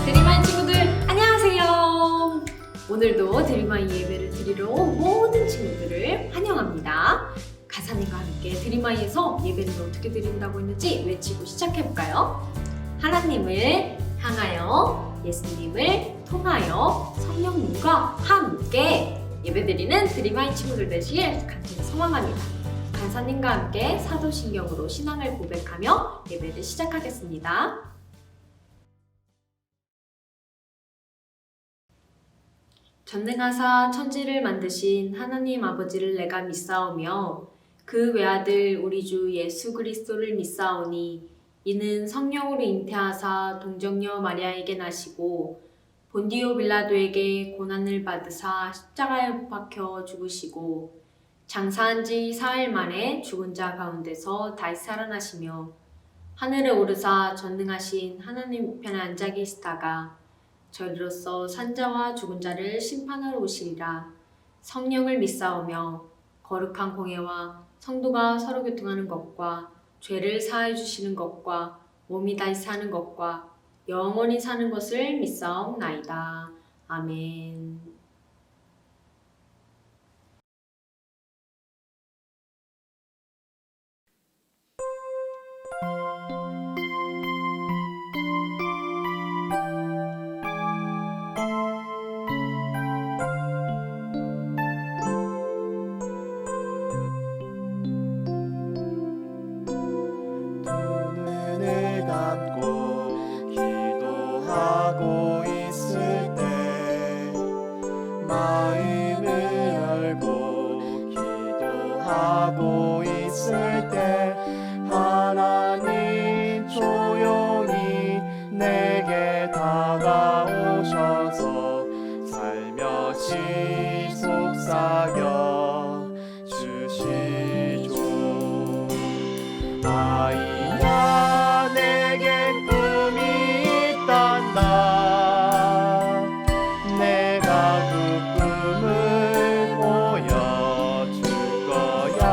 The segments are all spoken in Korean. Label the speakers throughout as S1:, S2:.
S1: 드림마이 친구들 안녕하세요. 오늘도 드림마이 예배를 드리러 온 모든 친구들을 환영합니다. 가사님과 함께 드림마이에서 예배를 어떻게 드린다고 했는지 외치고 시작해볼까요? 하나님을 향하여, 예수님을 통하여, 성령님과 함께 예배드리는 드림마이 친구들 되시길 간절히 소망합니다. 간사님과 함께 사도신경으로 신앙을 고백하며 예배를 시작하겠습니다. 전능하사 천지를 만드신 하나님 아버지를 내가 믿사오며 그 외아들 우리 주 예수 그리스도를 믿사오니 이는 성령으로 잉태하사 동정녀 마리아에게 나시고 본디오 빌라도에게 고난을 받으사 십자가에 못 박혀 죽으시고 장사한 지 사흘 만에 죽은 자 가운데서 다시 살아나시며 하늘에 오르사 전능하신 하나님 우편에 앉아 계시다가 저리로서 산자와 죽은 자를 심판하러 오시리라. 성령을 믿사오며 거룩한 공예와 성도가 서로 교통하는 것과 죄를 사하여 주시는 것과 몸이 다시 사는 것과 영원히 사는 것을 믿사옵나이다. 아멘.
S2: 기도하고 있을 때 마음을 열고 기도하고 있을 때 하나님 조용히 내게 다가오셔서 살며시 속삭여 주시죠. 아이야 내게 꿈이 있단다. 내가 그 꿈을 보여줄 거야.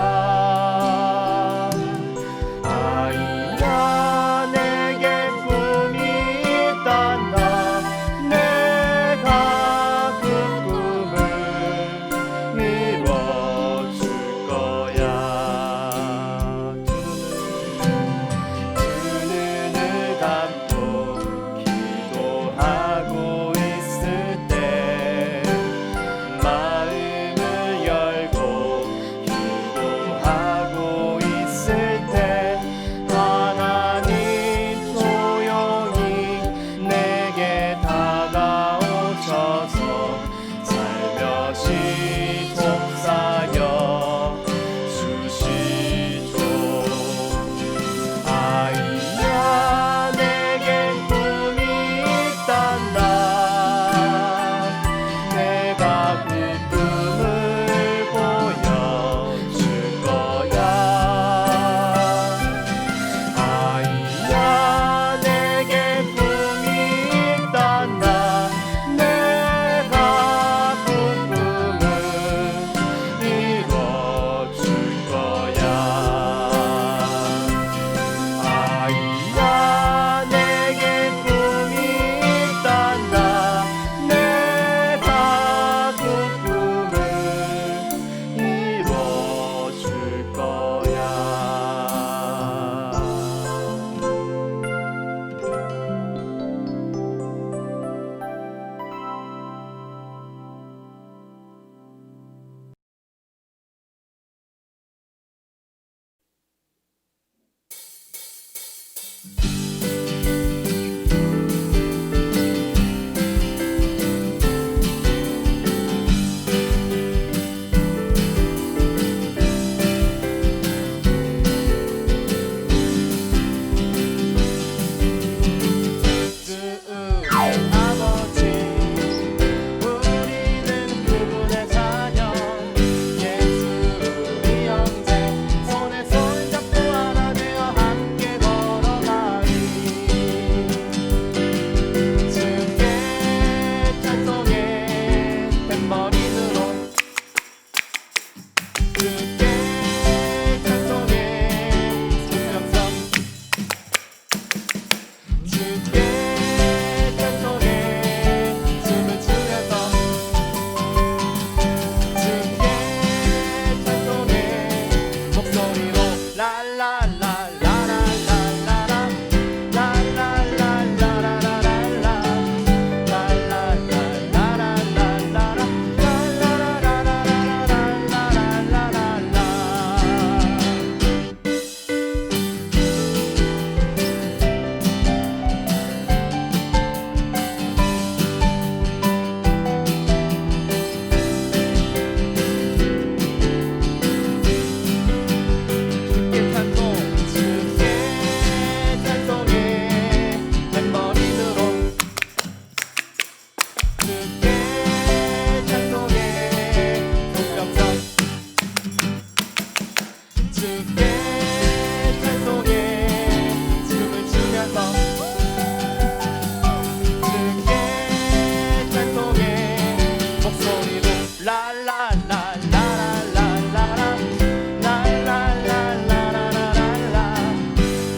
S2: 주께 찬송해 춤을 추면서 주께 찬송해 목소리로 라라라라라라라라 라라라라라라라라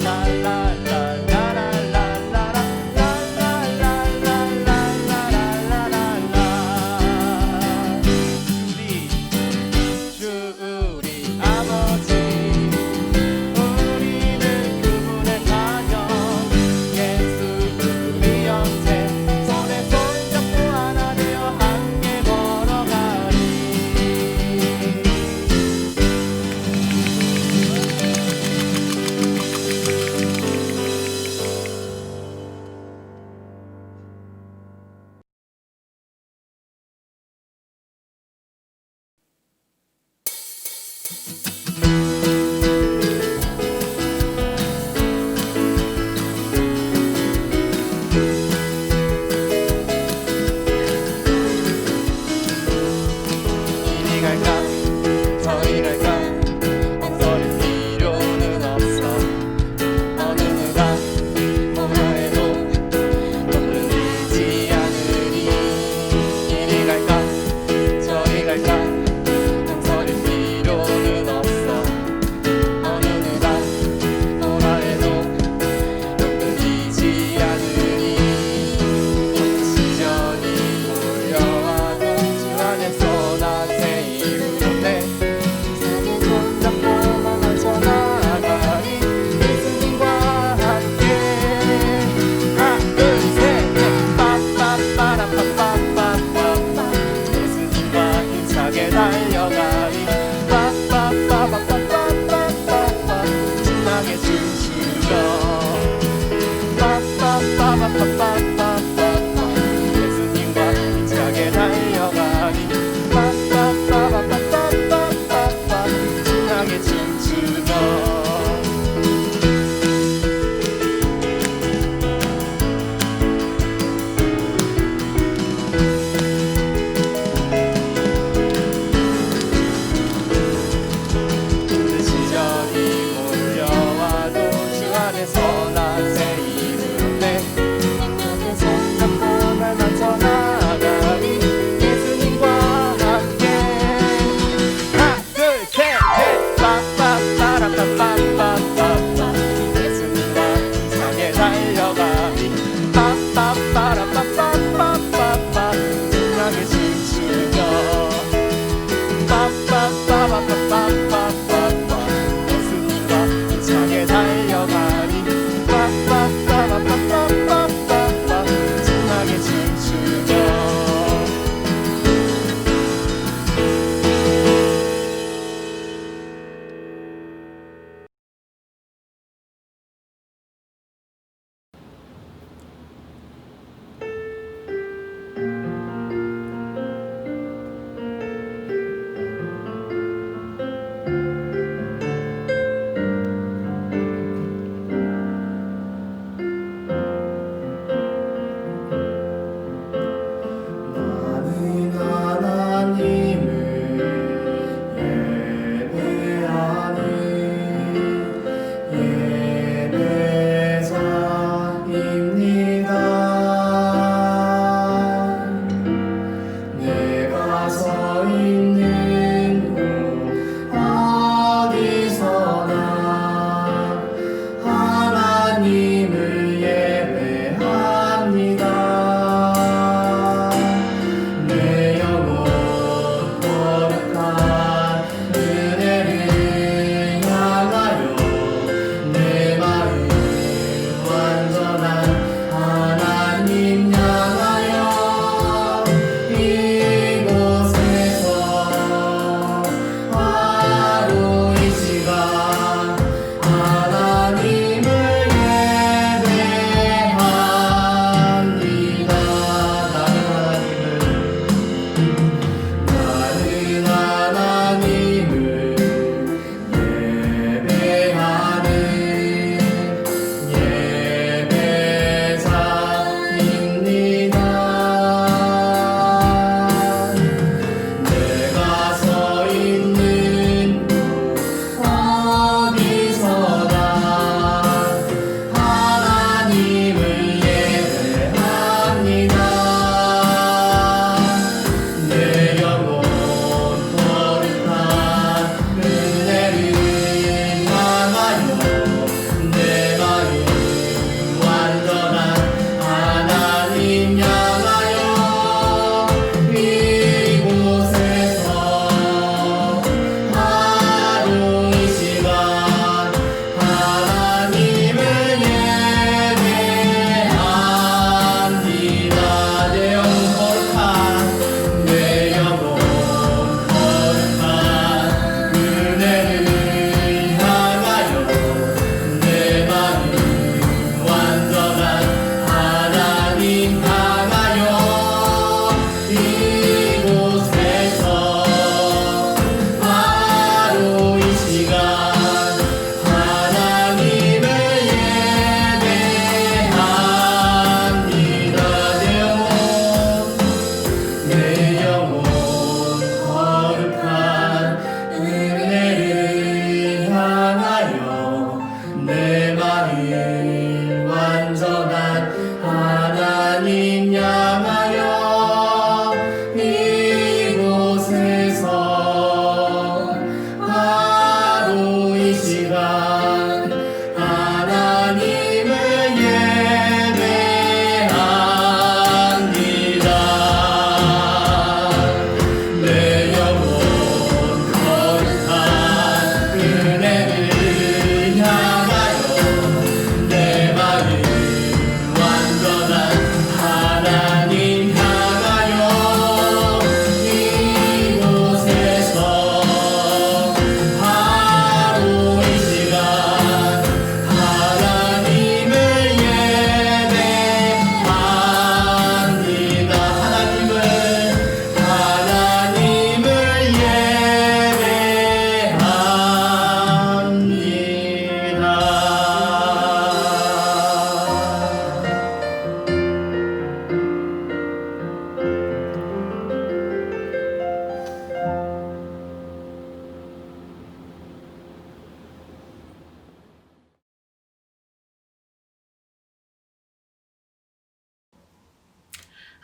S2: 라라라라라라라라라라라라 우리 아버지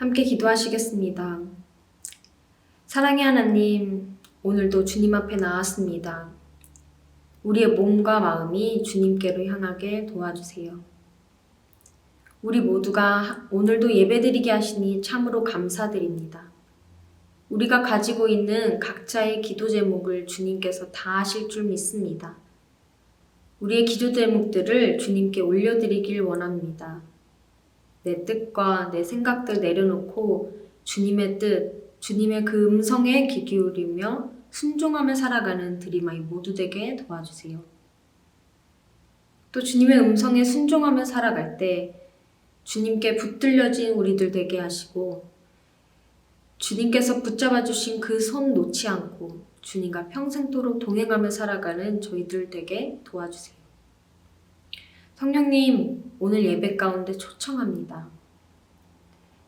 S1: 함께 기도하시겠습니다. 사랑의 하나님, 오늘도 주님 앞에 나왔습니다. 우리의 몸과 마음이 주님께로 향하게 도와주세요. 우리 모두가 오늘도 예배드리게 하시니 참으로 감사드립니다. 우리가 가지고 있는 각자의 기도 제목을 주님께서 다 아실 줄 믿습니다. 우리의 기도 제목들을 주님께 올려드리길 원합니다. 내 뜻과 내 생각들 내려놓고 주님의 뜻, 주님의 그 음성에 귀 기울이며 순종하며 살아가는 드림아이 모두 되게 도와주세요. 또 주님의 음성에 순종하며 살아갈 때 주님께 붙들려진 우리들 되게 하시고 주님께서 붙잡아 주신 그 손 놓지 않고 주님과 평생도록 동행하며 살아가는 저희들 되게 도와주세요. 성령님, 오늘 예배 가운데 초청합니다.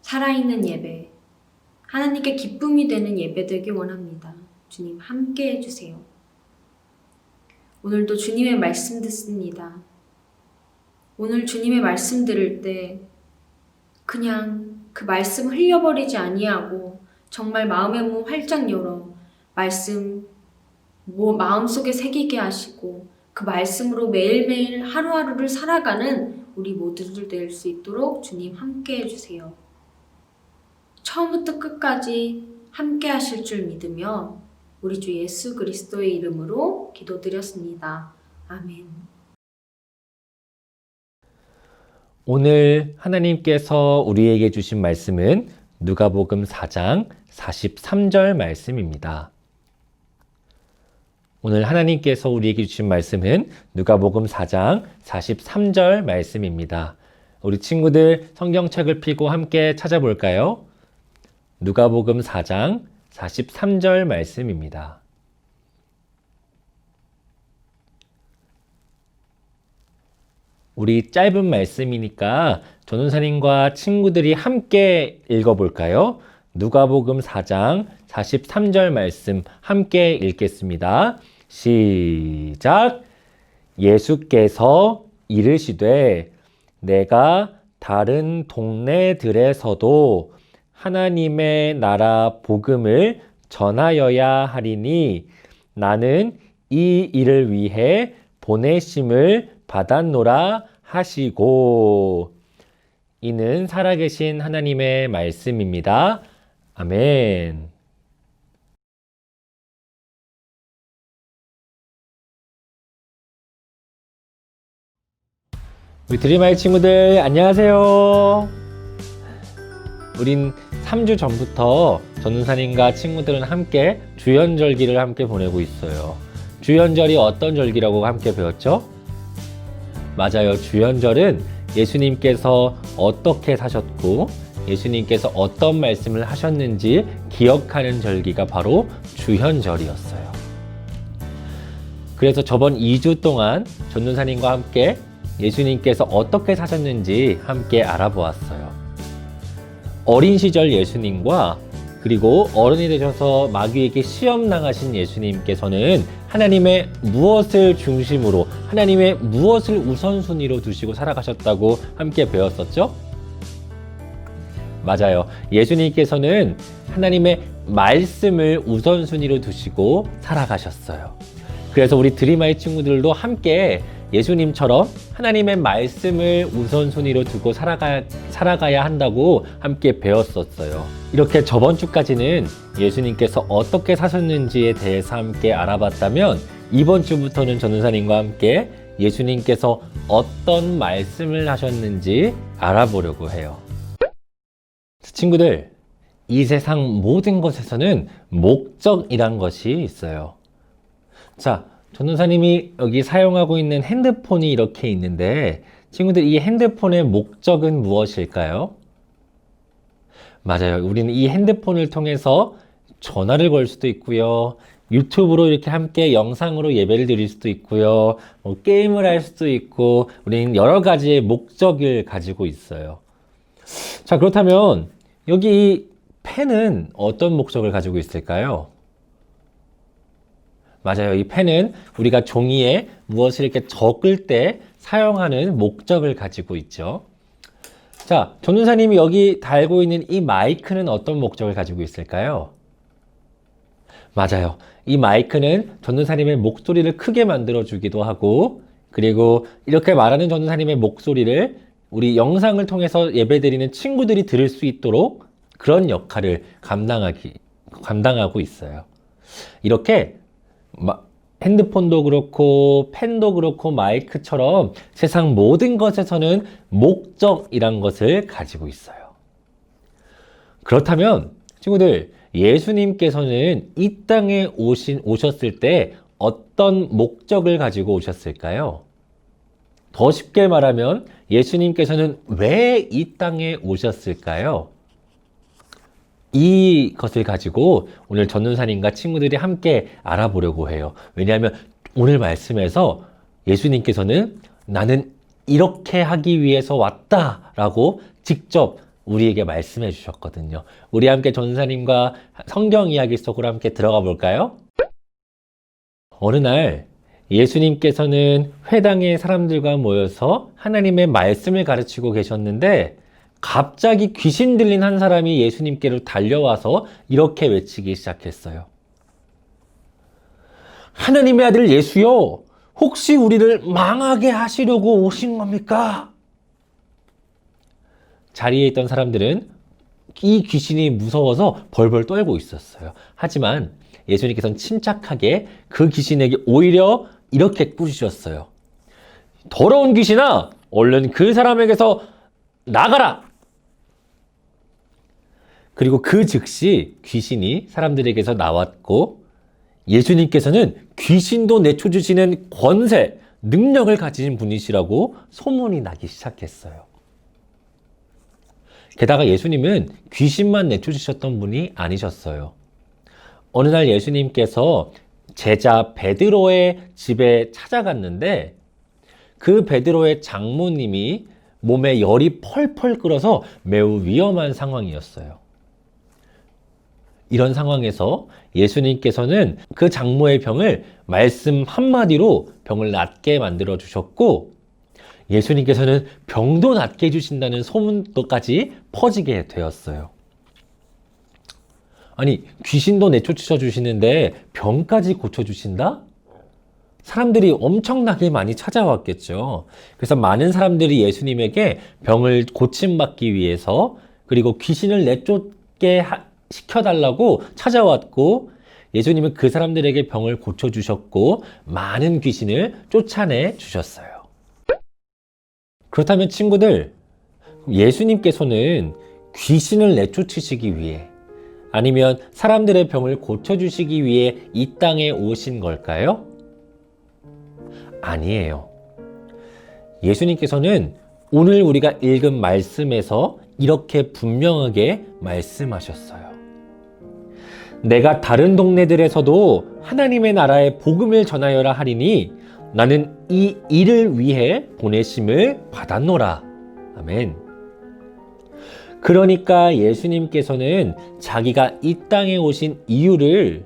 S1: 살아있는 예배, 하나님께 기쁨이 되는 예배 되길 원합니다. 주님 함께 해주세요. 오늘도 주님의 말씀 듣습니다. 오늘 주님의 말씀 들을 때 그냥 그 말씀 흘려버리지 아니하고 정말 마음의 문 활짝 열어 말씀 마음속에 새기게 하시고 그 말씀으로 매일매일 하루하루를 살아가는 우리 모두들 될 수 있도록 주님 함께 해주세요. 처음부터 끝까지 함께 하실 줄 믿으며 우리 주 예수 그리스도의 이름으로 기도드렸습니다. 아멘.
S3: 오늘 하나님께서 우리에게 주신 말씀은 누가복음 4장 43절 말씀입니다. 오늘 하나님께서 우리에게 주신 말씀은 누가복음 4장 43절 말씀입니다. 우리 친구들 성경책을 펴고 함께 찾아볼까요? 누가복음 4장 43절 말씀입니다. 우리 짧은 말씀이니까 전도사님과 친구들이 함께 읽어볼까요? 누가복음 4장 43절 말씀 함께 읽겠습니다. 시작! 예수께서 이르시되 내가 다른 동네들에서도 하나님의 나라 복음을 전하여야 하리니 나는 이 일을 위해 보내심을 받았노라 하시고. 이는 살아계신 하나님의 말씀입니다. 아멘. 우리 드림아이 친구들 안녕하세요. 우린 3주 전부터 전도사님과 친구들은 함께 주연절기를 함께 보내고 있어요. 주연절이 어떤 절기라고 함께 배웠죠? 맞아요. 주연절은 예수님께서 어떻게 사셨고 예수님께서 어떤 말씀을 하셨는지 기억하는 절기가 바로 주연절이었어요. 그래서 저번 2주 동안 전도사님과 함께 예수님께서 어떻게 사셨는지 함께 알아보았어요. 어린 시절 예수님과 그리고 어른이 되셔서 마귀에게 시험 당하신 예수님께서는 하나님의 무엇을 중심으로, 하나님의 무엇을 우선순위로 두시고 살아가셨다고 함께 배웠었죠? 맞아요. 예수님께서는 하나님의 말씀을 우선순위로 두시고 살아가셨어요. 그래서 우리 드림아이 친구들도 함께 예수님처럼 하나님의 말씀을 우선순위로 두고 살아가야 한다고 함께 배웠었어요. 이렇게 저번 주까지는 예수님께서 어떻게 사셨는지에 대해서 함께 알아봤다면 이번 주부터는 전도사님과 함께 예수님께서 어떤 말씀을 하셨는지 알아보려고 해요. 친구들, 이 세상 모든 것에서는 목적이란 것이 있어요. 자, 전도사님이 여기 사용하고 있는 핸드폰이 이렇게 있는데 친구들, 이 핸드폰의 목적은 무엇일까요? 맞아요. 우리는 이 핸드폰을 통해서 전화를 걸 수도 있고요. 유튜브로 이렇게 함께 영상으로 예배를 드릴 수도 있고요. 게임을 할 수도 있고 우리는 여러 가지의 목적을 가지고 있어요. 자, 그렇다면 여기 이 펜은 어떤 목적을 가지고 있을까요? 맞아요. 이 펜은 우리가 종이에 무엇을 이렇게 적을 때 사용하는 목적을 가지고 있죠. 자, 전도사님이 여기 달고 있는 이 마이크는 어떤 목적을 가지고 있을까요? 맞아요. 이 마이크는 전도사님의 목소리를 크게 만들어주기도 하고, 그리고 이렇게 말하는 전도사님의 목소리를 우리 영상을 통해서 예배드리는 친구들이 들을 수 있도록 그런 역할을 감당하고 있어요. 이렇게 핸드폰도 그렇고 펜도 그렇고 마이크처럼 세상 모든 것에서는 목적이란 것을 가지고 있어요. 그렇다면 친구들, 예수님께서는 이 땅에 오셨을 때 어떤 목적을 가지고 오셨을까요? 더 쉽게 말하면 예수님께서는 왜 이 땅에 오셨을까요? 이것을 가지고 오늘 전도사님과 친구들이 함께 알아보려고 해요. 왜냐하면 오늘 말씀에서 예수님께서는 나는 이렇게 하기 위해서 왔다라고 직접 우리에게 말씀해 주셨거든요. 우리 함께 전도사님과 성경 이야기 속으로 함께 들어가 볼까요? 어느 날 예수님께서는 회당에 사람들과 모여서 하나님의 말씀을 가르치고 계셨는데 갑자기 귀신 들린 한 사람이 예수님께로 달려와서 이렇게 외치기 시작했어요. 하나님의 아들 예수요, 혹시 우리를 망하게 하시려고 오신 겁니까? 자리에 있던 사람들은 이 귀신이 무서워서 벌벌 떨고 있었어요. 하지만 예수님께서는 침착하게 그 귀신에게 오히려 이렇게 꾸짖으셨어요. 더러운 귀신아, 얼른 그 사람에게서 나가라! 그리고 그 즉시 귀신이 사람들에게서 나왔고 예수님께서는 귀신도 내쫓으시는 권세, 능력을 가지신 분이시라고 소문이 나기 시작했어요. 게다가 예수님은 귀신만 내쫓으셨던 분이 아니셨어요. 어느 날 예수님께서 제자 베드로의 집에 찾아갔는데 그 베드로의 장모님이 몸에 열이 펄펄 끓어서 매우 위험한 상황이었어요. 이런 상황에서 예수님께서는 그 장모의 병을 말씀 한마디로 병을 낫게 만들어 주셨고 예수님께서는 병도 낫게 해주신다는 소문까지 퍼지게 되었어요. 아니, 귀신도 내쫓으셔 주시는데 병까지 고쳐주신다? 사람들이 엄청나게 많이 찾아왔겠죠. 그래서 많은 사람들이 예수님에게 병을 고침받기 위해서 그리고 귀신을 내쫓게 시켜달라고 찾아왔고 예수님은 그 사람들에게 병을 고쳐주셨고 많은 귀신을 쫓아내 주셨어요. 그렇다면 친구들, 예수님께서는 귀신을 내쫓으시기 위해 아니면 사람들의 병을 고쳐주시기 위해 이 땅에 오신 걸까요? 아니에요. 예수님께서는 오늘 우리가 읽은 말씀에서 이렇게 분명하게 말씀하셨어요. 내가 다른 동네들에서도 하나님의 나라의 복음을 전하여라 하리니 나는 이 일을 위해 보내심을 받았노라. 아멘. 그러니까 예수님께서는 자기가 이 땅에 오신 이유를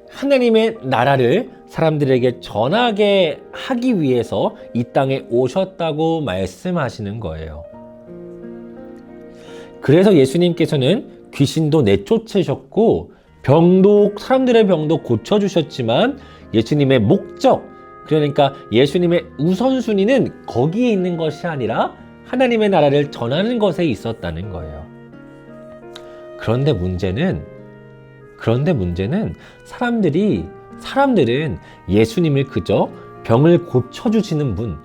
S3: 하나님의 나라를 사람들에게 전하게 하기 위해서 이 땅에 오셨다고 말씀하시는 거예요. 그래서 예수님께서는 귀신도 내쫓으셨고 사람들의 병도 고쳐주셨지만 예수님의 목적, 그러니까 예수님의 우선순위는 거기에 있는 것이 아니라 하나님의 나라를 전하는 것에 있었다는 거예요. 그런데 문제는 사람들은 예수님을 그저 병을 고쳐주시는 분,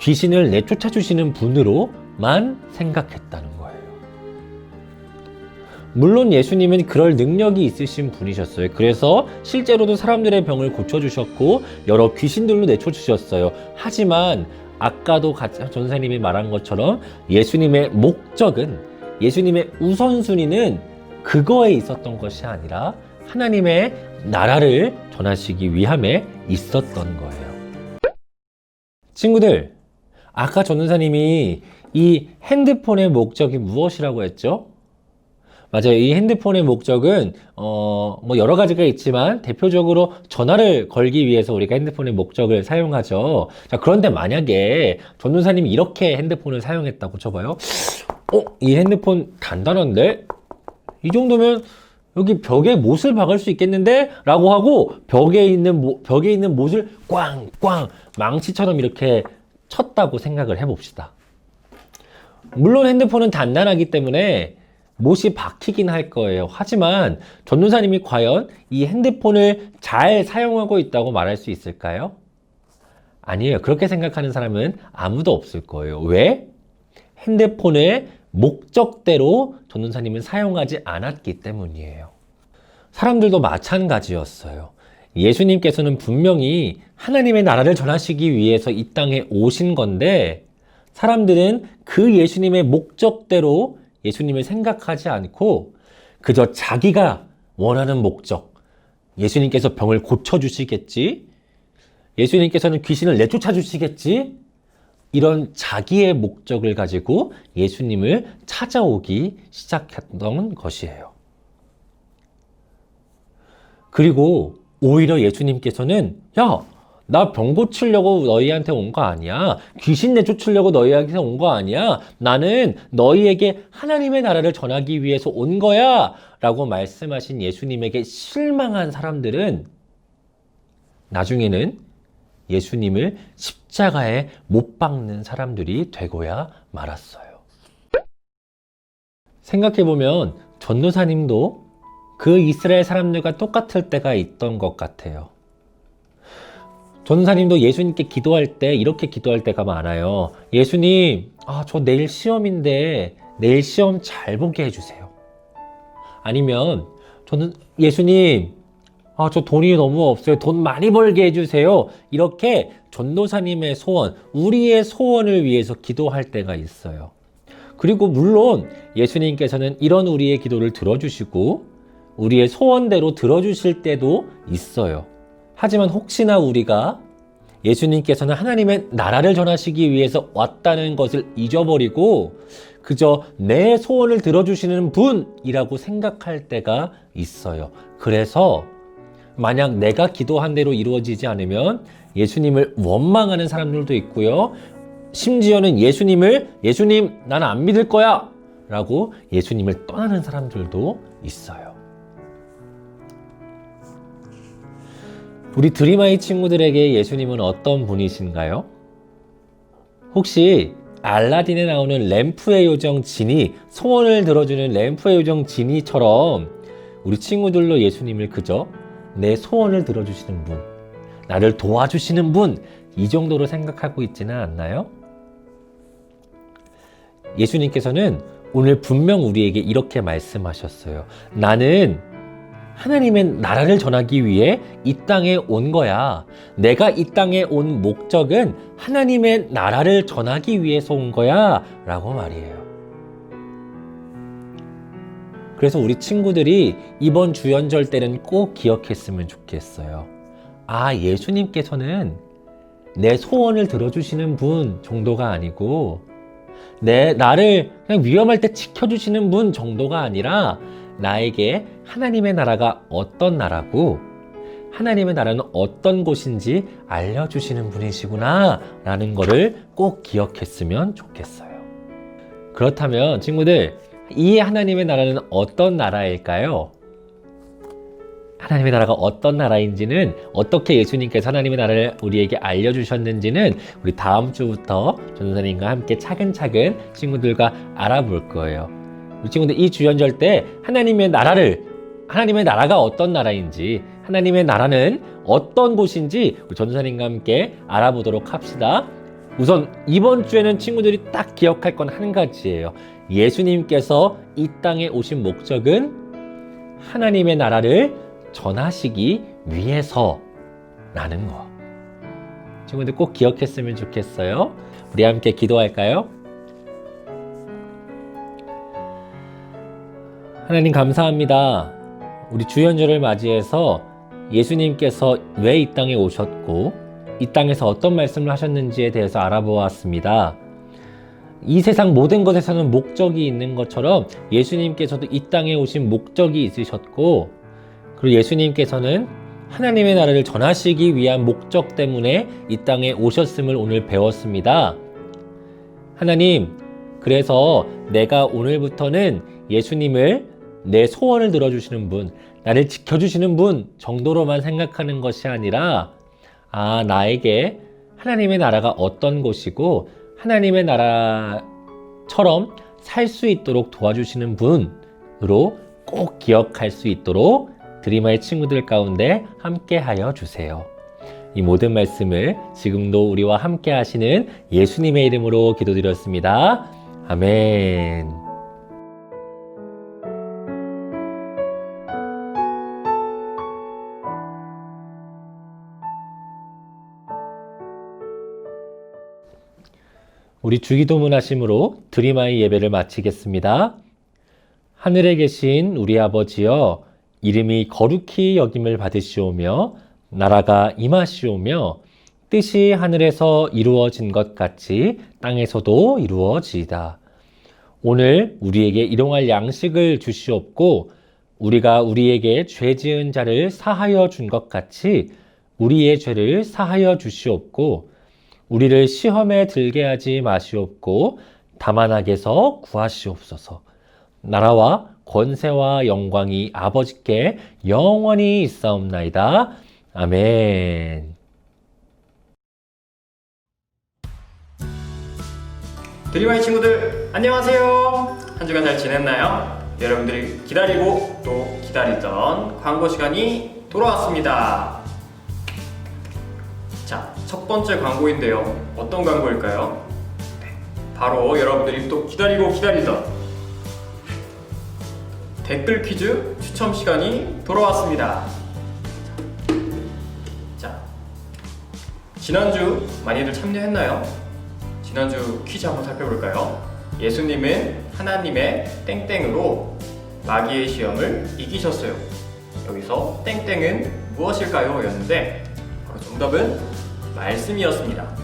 S3: 귀신을 내쫓아주시는 분으로만 생각했다는 거예요. 물론 예수님은 그럴 능력이 있으신 분이셨어요. 그래서 실제로도 사람들의 병을 고쳐주셨고 여러 귀신들로 내쫓으셨어요. 하지만 아까도 전사님이 말한 것처럼 예수님의 목적은, 예수님의 우선순위는 그거에 있었던 것이 아니라 하나님의 나라를 전하시기 위함에 있었던 거예요. 친구들, 아까 전사님이 이 핸드폰의 목적이 무엇이라고 했죠? 맞아요. 이 핸드폰의 목적은 뭐 여러 가지가 있지만 대표적으로 전화를 걸기 위해서 우리가 핸드폰의 목적을 사용하죠. 자, 그런데 만약에 전도사님이 이렇게 핸드폰을 사용했다고 쳐봐요. 이 핸드폰 단단한데? 이 정도면 여기 벽에 못을 박을 수 있겠는데? 라고 하고 벽에 있는 못을 꽝꽝 망치처럼 이렇게 쳤다고 생각을 해봅시다. 물론 핸드폰은 단단하기 때문에 못이 박히긴 할 거예요. 하지만 전도사님이 과연 이 핸드폰을 잘 사용하고 있다고 말할 수 있을까요? 아니에요. 그렇게 생각하는 사람은 아무도 없을 거예요. 왜? 핸드폰을 목적대로 전도사님은 사용하지 않았기 때문이에요. 사람들도 마찬가지였어요. 예수님께서는 분명히 하나님의 나라를 전하시기 위해서 이 땅에 오신 건데 사람들은 그 예수님의 목적대로 예수님을 생각하지 않고 그저 자기가 원하는 목적, 예수님께서 병을 고쳐주시겠지? 예수님께서는 귀신을 내쫓아 주시겠지? 이런 자기의 목적을 가지고 예수님을 찾아오기 시작했던 것이에요. 그리고 오히려 예수님께서는 야, 나 병 고치려고 너희한테 온 거 아니야. 귀신 내쫓으려고 너희한테 온 거 아니야. 나는 너희에게 하나님의 나라를 전하기 위해서 온 거야. 라고 말씀하신 예수님에게 실망한 사람들은 나중에는 예수님을 십자가에 못 박는 사람들이 되고야 말았어요. 생각해보면 전도사님도 그 이스라엘 사람들과 똑같을 때가 있던 것 같아요. 전도사님도 예수님께 기도할 때 이렇게 기도할 때가 많아요. 예수님, 저 내일 시험인데 내일 시험 잘 보게 해주세요. 아니면 저는 예수님, 저 돈이 너무 없어요. 돈 많이 벌게 해주세요. 이렇게 전도사님의 소원, 우리의 소원을 위해서 기도할 때가 있어요. 그리고 물론 예수님께서는 이런 우리의 기도를 들어주시고 우리의 소원대로 들어주실 때도 있어요. 하지만 혹시나 우리가 예수님께서는 하나님의 나라를 전하시기 위해서 왔다는 것을 잊어버리고 그저 내 소원을 들어주시는 분이라고 생각할 때가 있어요. 그래서 만약 내가 기도한 대로 이루어지지 않으면 예수님을 원망하는 사람들도 있고요. 심지어는 예수님, 나는 안 믿을 거야! 라고 예수님을 떠나는 사람들도 있어요. 우리 드림아이 친구들에게 예수님은 어떤 분이신가요? 혹시 알라딘에 나오는 램프의 요정 지니, 소원을 들어주는 램프의 요정 지니처럼 우리 친구들로 예수님을 그저 내 소원을 들어주시는 분, 나를 도와주시는 분, 이 정도로 생각하고 있지는 않나요? 예수님께서는 오늘 분명 우리에게 이렇게 말씀하셨어요. 나는 하나님의 나라를 전하기 위해 이 땅에 온 거야. 내가 이 땅에 온 목적은 하나님의 나라를 전하기 위해서 온 거야. 라고 말이에요. 그래서 우리 친구들이 이번 주연절 때는 꼭 기억했으면 좋겠어요. 예수님께서는 내 소원을 들어주시는 분 정도가 아니고 나를 그냥 위험할 때 지켜주시는 분 정도가 아니라 나에게 하나님의 나라가 어떤 나라고 하나님의 나라는 어떤 곳인지 알려주시는 분이시구나 라는 거를 꼭 기억했으면 좋겠어요. 그렇다면 친구들, 이 하나님의 나라는 어떤 나라일까요? 하나님의 나라가 어떤 나라인지는, 어떻게 예수님께서 하나님의 나라를 우리에게 알려주셨는지는 우리 다음 주부터 전도사님과 함께 차근차근 친구들과 알아볼 거예요. 우리 친구들 이 주연절 때 하나님의 나라가 어떤 나라인지, 하나님의 나라는 어떤 곳인지 우리 전도사님과 함께 알아보도록 합시다. 우선 이번 주에는 친구들이 딱 기억할 건 한 가지예요. 예수님께서 이 땅에 오신 목적은 하나님의 나라를 전하시기 위해서라는 거. 친구들 꼭 기억했으면 좋겠어요. 우리 함께 기도할까요? 하나님 감사합니다. 우리 주연절을 맞이해서 예수님께서 왜 이 땅에 오셨고 이 땅에서 어떤 말씀을 하셨는지에 대해서 알아보았습니다. 이 세상 모든 것에서는 목적이 있는 것처럼 예수님께서도 이 땅에 오신 목적이 있으셨고, 그리고 예수님께서는 하나님의 나라를 전하시기 위한 목적 때문에 이 땅에 오셨음을 오늘 배웠습니다. 하나님, 그래서 내가 오늘부터는 예수님을 내 소원을 들어주시는 분, 나를 지켜주시는 분 정도로만 생각하는 것이 아니라, 나에게 하나님의 나라가 어떤 곳이고 하나님의 나라처럼 살 수 있도록 도와주시는 분으로 꼭 기억할 수 있도록 드리마의 친구들 가운데 함께 하여 주세요. 이 모든 말씀을 지금도 우리와 함께 하시는 예수님의 이름으로 기도드렸습니다. 아멘. 우리 주기도문 하심으로 드리마의 예배를 마치겠습니다. 하늘에 계신 우리 아버지여, 이름이 거룩히 여김을 받으시오며 나라가 임하시오며 뜻이 하늘에서 이루어진 것 같이 땅에서도 이루어지이다. 오늘 우리에게 일용할 양식을 주시옵고 우리가 우리에게 죄 지은 자를 사하여 준 것 같이 우리의 죄를 사하여 주시옵고 우리를 시험에 들게 하지 마시옵고 다만 악에서 구하시옵소서. 나라와 권세와 영광이 아버지께 영원히 있사옵나이다. 아멘.
S2: 드리마의 친구들 안녕하세요. 한 주간 잘 지냈나요? 여러분들이 기다리고 또 기다리던 광고 시간이 돌아왔습니다. 자, 첫 번째 광고인데요. 어떤 광고일까요? 바로 여러분들이 또 기다리고 기다리던 댓글 퀴즈 추첨 시간이 돌아왔습니다. 자, 지난주 많이들 참여했나요? 지난주 퀴즈 한번 살펴볼까요? 예수님은 하나님의 땡땡으로 마귀의 시험을 이기셨어요. 여기서 땡땡은 무엇일까요? 였는데 바로 정답은 말씀이었습니다.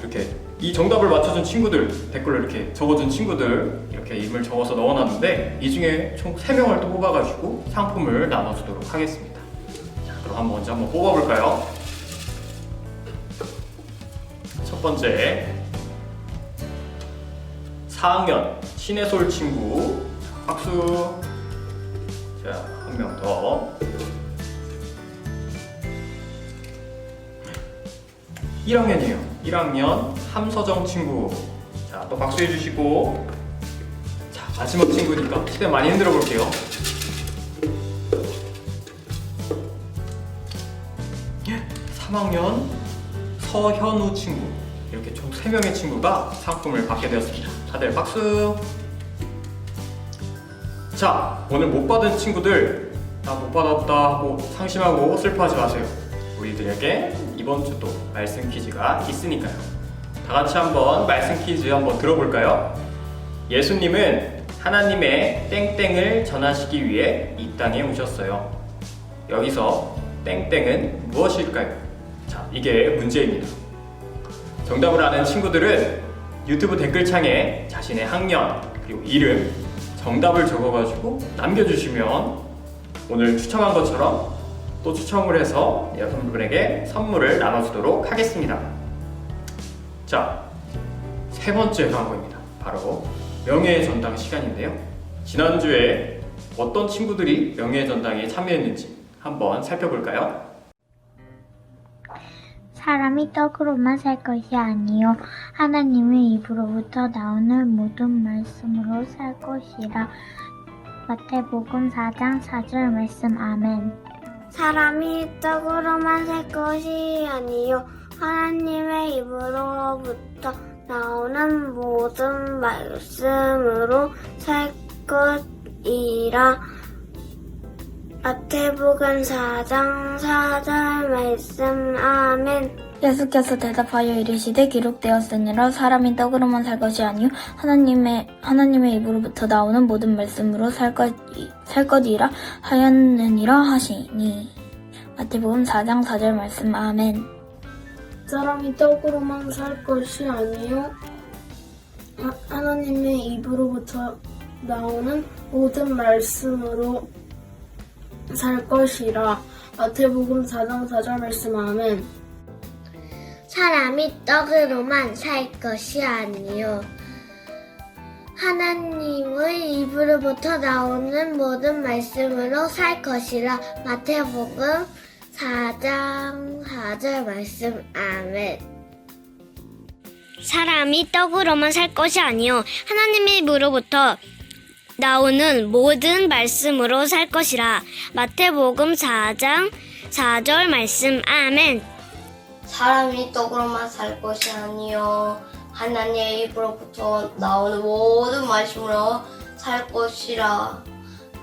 S2: 이렇게 이 정답을 맞춰준 친구들, 댓글로 이렇게 적어준 친구들 이렇게 이름을 적어서 넣어놨는데 이 중에 총 3명을 또 뽑아가지고 상품을 나눠주도록 하겠습니다. 자, 그럼 먼저 한번 뽑아볼까요? 첫 번째 4학년 신혜솔 친구, 박수. 자, 한 명 더. 1학년이에요. 1학년 함서정 친구. 자, 또 박수 해주시고. 자, 마지막 친구니까 최대한 많이 흔들어 볼게요. 3학년 서현우 친구. 이렇게 총 3명의 친구가 상품을 받게 되었습니다. 다들 박수. 자, 오늘 못 받은 친구들 나 못 받았다 하고 상심하고 슬퍼하지 마세요. 우리들에게 이번 주도 말씀 퀴즈가 있으니까요. 다 같이 한번 말씀 퀴즈 한번 들어볼까요? 예수님은 하나님의 땡땡을 전하시기 위해 이 땅에 오셨어요. 여기서 땡땡은 무엇일까요? 자, 이게 문제입니다. 정답을 아는 친구들은 유튜브 댓글창에 자신의 학년 그리고 이름, 정답을 적어가지고 남겨주시면 오늘 추첨한 것처럼 또 추첨을 해서 여러분들에게 선물을 나눠주도록 하겠습니다. 자, 세 번째 광고입니다. 바로 명예의 전당 시간인데요. 지난주에 어떤 친구들이 명예의 전당에 참여했는지 한번 살펴볼까요?
S4: 사람이 떡으로만 살 것이 아니요 하나님의 입으로부터 나오는 모든 말씀으로 살 것이라. 마태복음 4장 4절 말씀. 아멘.
S5: 사람이 떡으로만 살 것이 아니요 하나님의 입으로부터 나오는 모든 말씀으로 살 것이라. 마태복음 4장 4절 말씀. 아멘.
S6: 예수께서 대답하여 이르시되 기록되었으니라. 사람이 떡으로만 살 것이 아니요 하나님의 입으로부터 나오는 모든 말씀으로 살 것이라 하였느니라 하시니. 마태복음 4장 4절 말씀. 아멘.
S5: 사람이 떡으로만 살 것이 아니요
S7: 하나님의 입으로부터 나오는 모든 말씀으로 살 것이라. 마태복음 4장 4절 말씀. 아멘.
S5: 사람이 떡으로만 살 것이 아니요 하나님의 입으로부터 나오는 모든 말씀으로 살 것이라. 마태복음 4장 4절 말씀. 아멘. 사람이 떡으로만 살 것이 아니요 하나님의 입으로부터 나오는 모든 말씀으로 살 것이라. 마태복음 4장 4절 말씀. 아멘.
S8: 사람이 떡으로만 살 것이 아니요 하나님의 입으로부터 나오는 모든 말씀으로 살 것이라.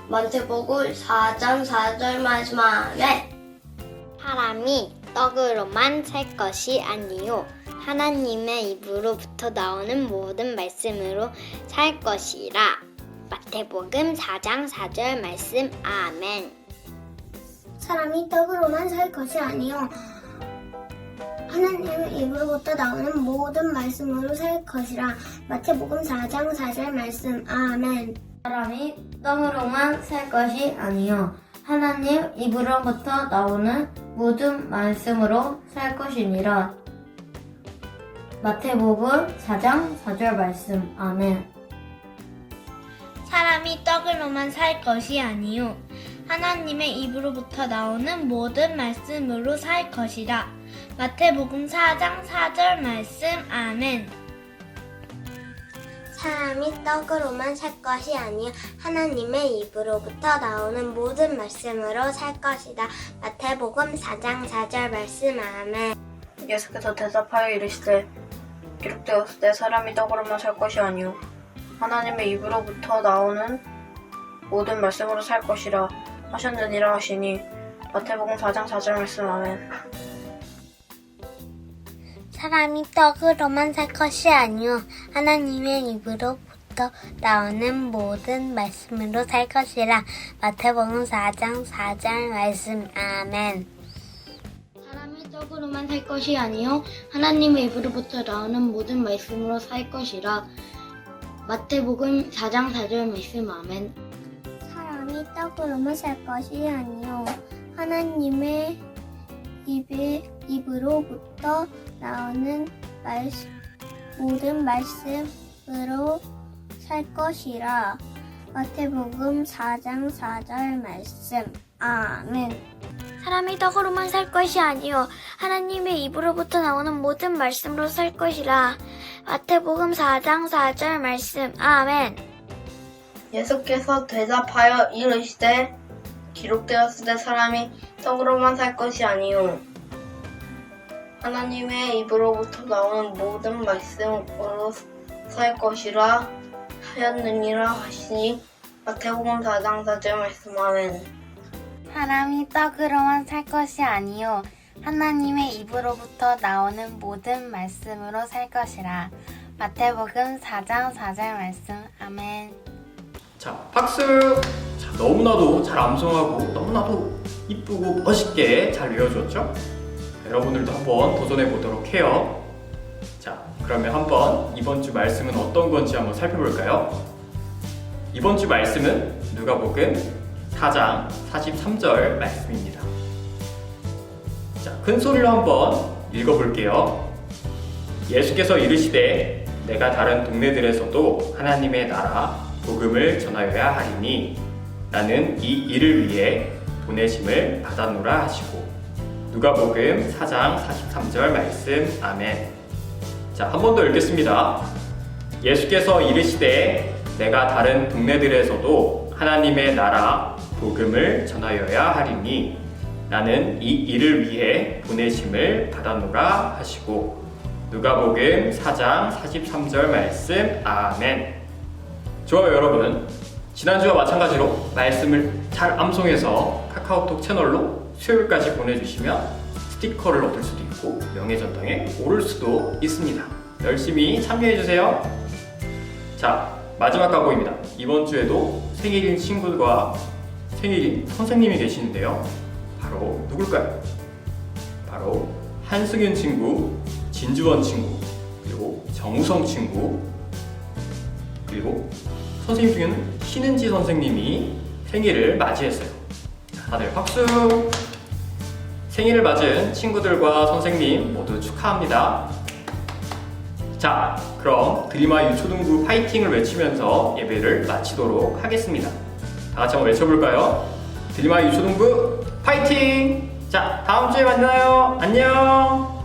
S8: 마태복음 4장 4절 말씀. 아멘.
S5: 사람이 떡으로만 살 것이 아니요 하나님의 입으로부터 나오는 모든 말씀으로 살 것이라. 마태복음 4장 4절 말씀. 아멘.
S7: 사람이 떡으로만 살 것이 아니요 하나님의 입으로부터 나오는 모든 말씀으로 살 것이라. 마태복음 4장 4절 말씀. 아멘.
S8: 사람이 떡으로만 살 것이 아니요 하나님 입으로부터 나오는 모든 말씀으로 살 것이니라. 마태복음 4장 4절 말씀. 아멘.
S5: 사람이 떡으로만 살 것이 아니요 하나님의 입으로부터 나오는 모든 말씀으로 살 것이라. 마태복음 4장 4절 말씀. 아멘.
S7: 사람이 떡으로만 살 것이 아니요 하나님의 입으로부터 나오는 모든 말씀으로 살 것이다. 마태복음 4장 4절 말씀. 아멘.
S9: 예수께서 대답하여 이르시되 기록되었을 때 사람이 떡으로만 살 것이 아니요 하나님의 입으로부터 나오는 모든 말씀으로 살 것이라 하셨느니라 하시니. 마태복음 4장 4절 말씀. 아멘.
S5: 사람이 떡으로만 살 것이 아니요 하나님의 입으로부터 나오는 모든 말씀으로 살 것이라. 마태복음 4장 4절 말씀. 아멘.
S6: 사람이 떡으로만 살 것이 아니요 하나님의 입으로부터 나오는 모든 말씀으로 살 것이라. 마태복음 4장 4절 말씀. 아멘.
S7: 사람이 떡으로만 살 것이 아니요 하나님의 입으로부터 나오는 모든 말씀으로 살 것이라. 마태복음 4장 4절 말씀. 아멘.
S5: 사람이 떡으로만 살 것이 아니요 하나님의 입으로부터 나오는 모든 말씀으로 살 것이라. 마태복음 4장 4절 말씀. 아멘.
S9: 예수께서 대답하여 이르시되 기록되었을 때 사람이 떡으로만 살 것이 아니요 하나님의 입으로부터 나오는 모든 말씀으로 살 것이라 하였느니라 하시니. 마태복음 4장 4절 말씀. 아멘.
S10: 사람이 떡으로만 살 것이 아니요 하나님의 입으로부터 나오는 모든 말씀으로 살 것이라. 마태복음 4장 4절 말씀. 아멘.
S2: 자, 박수! 자, 너무나도 잘 암송하고 너무나도 이쁘고 멋있게 잘 외워줬죠? 여러분들도 한번 도전해 보도록 해요. 자, 그러면 한번 이번 주 말씀은 어떤 건지 한번 살펴볼까요? 이번 주 말씀은 누가복음 4장 43절 말씀입니다. 자, 큰 소리로 한번 읽어볼게요. 예수께서 이르시되 내가 다른 동네들에서도 하나님의 나라 복음을 전하여야 하리니 나는 이 일을 위해 보내심을 받았노라 하시고. 누가복음 4장 43절 말씀. 아멘. 자, 한 번 더 읽겠습니다. 예수께서 이르시되 내가 다른 동네들에서도 하나님의 나라 복음을 전하여야 하리니 나는 이 일을 위해 보내심을 받았노라 하시고. 누가복음 4장 43절 말씀. 아멘. 좋아요, 여러분. 지난주와 마찬가지로 말씀을 잘 암송해서 카카오톡 채널로 수요일까지 보내주시면 스티커를 얻을 수도 있고 명예전당에 오를 수도 있습니다. 열심히 참여해주세요. 자, 마지막 광고입니다. 이번 주에도 생일인 친구들과 생일인 선생님이 계시는데요. 바로 누굴까요? 바로 한승윤 친구, 진주원 친구, 그리고 정우성 친구, 그리고 선생님 중에는 신은지 선생님이 생일을 맞이했어요. 다들 박수! 생일을 맞은 친구들과 선생님 모두 축하합니다. 자, 그럼 드림아 유초등부 파이팅을 외치면서 예배를 마치도록 하겠습니다. 다 같이 한번 외쳐볼까요? 드림아 유초등부 파이팅! 자, 다음 주에 만나요. 안녕!